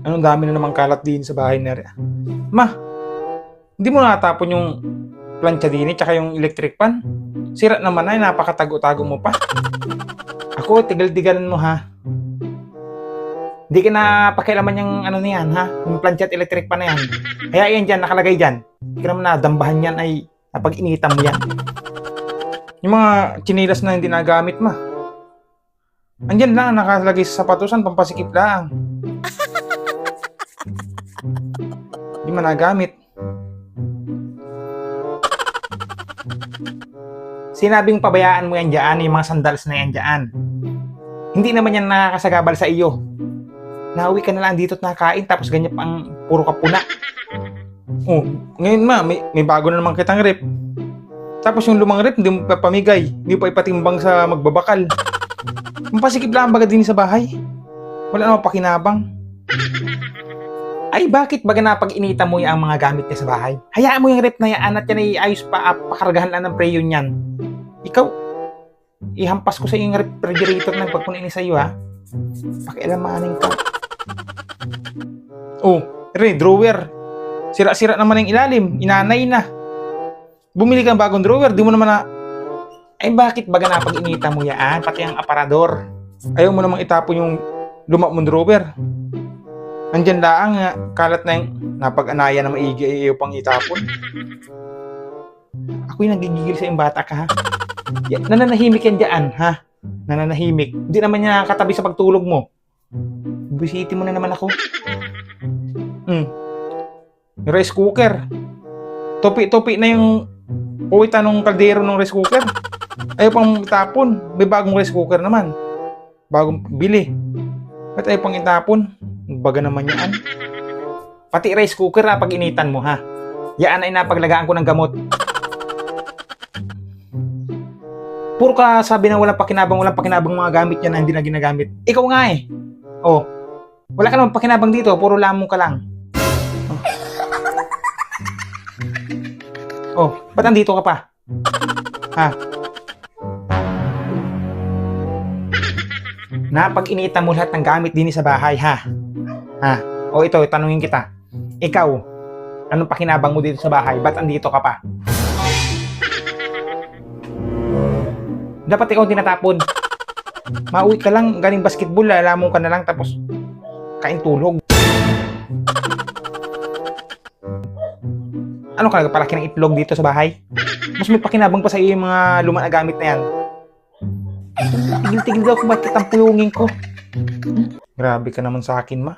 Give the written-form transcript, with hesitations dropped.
Anong dami na namang kalat din sa bahay na rin. Ma, hindi mo natapon yung plancha din tsaka yung electric pan? Sira naman ay napakatago-tago mo pa. Ako, tigal-tigalan mo ha. Hindi ka na pakialaman yung ano na yan ha, yung plancha at electric pan na yan. Kaya yan dyan, nakalagay dyan. Hindi ka naman nadambahan yan ay napag-initan mo yan. Yung mga chinilas na hindi nagamit ma. Andyan lang, nakalagay sa sapatusan, pampasikip lang. Hindi man nagamit. Sinabing pabayaan mo yan dyan, yung mga sandals na yan dyan. Hindi naman yan nakakasagabal sa iyo. Nauwi ka na lang dito at nakain, tapos ganyan pang puro kapuna. Oh, ngayon ma, may bago na naman kitang rep. Tapos yung lumang rep, hindi mo pa pamigay. Hindi pa ipatimbang sa magbabakal. Mapasikip lang baga din sa bahay. Wala namang pakinabang. Ay, bakit baga napag-inita mo yung mga gamit niya sa bahay? Hayaan mo yung rep na yan at yan ay ayos pa, pakargahan lang ng preyo niyan. Ikaw, ihampas ko sa yung refrigerator na pagpunin sa iyo ha. Pakialamanin ka. Oh, drawer. Sira-sira naman yung ilalim, inanay na. Bumili ka ng bagong drawer, di mo naman na... Ay, bakit baga napag-inita mo yan? Pati ang aparador. Ayaw mo namang itapon yung luma mong drawer. Andyan lang nga, kalat na yung napag-anaya na maigi ay iyo pang itapon. Ako'y nagigigil sa yung bata ka, ha? Nananahimik yan dyan, ha? Nananahimik. Hindi naman niya katabi sa pagtulog mo. Bisiti mo na naman ako. Yung rice cooker. Topi-topi na yung puwitan ng kaldero ng rice cooker. Ayaw pang itapon. May bagong rice cooker naman. Bagong bili. Ba't ayaw pang itapon? Baga naman yan. Pati rice cooker na pag-initan mo ha. Yaan ay napaglagaan ko ng gamot. Puro ka sabi na walang pakinabang mga gamit yan na hindi na ginagamit. Ikaw nga eh. Oh. Wala ka naman pakinabang dito. Puro lamong ka lang. Oh, ba't andito ka pa? Ha? Napag-initan mo lahat ng gamit din sa bahay, ha? Ha? O ito, tanungin kita. Ikaw, anong pakinabang mo dito sa bahay? Ba't andito ka pa? Dapat ikaw tinatapon. Mauwi ka lang, galing basketball, alamong ka na lang, tapos kain tulog. Ano ka nagpalaki ng itlog dito sa bahay? Mas may pakinabang pa sa iyo yung mga luma na gamit na yan. Tigil-tigil daw kung ba't kitang puyungin ko. Grabe ka naman sa akin, ma.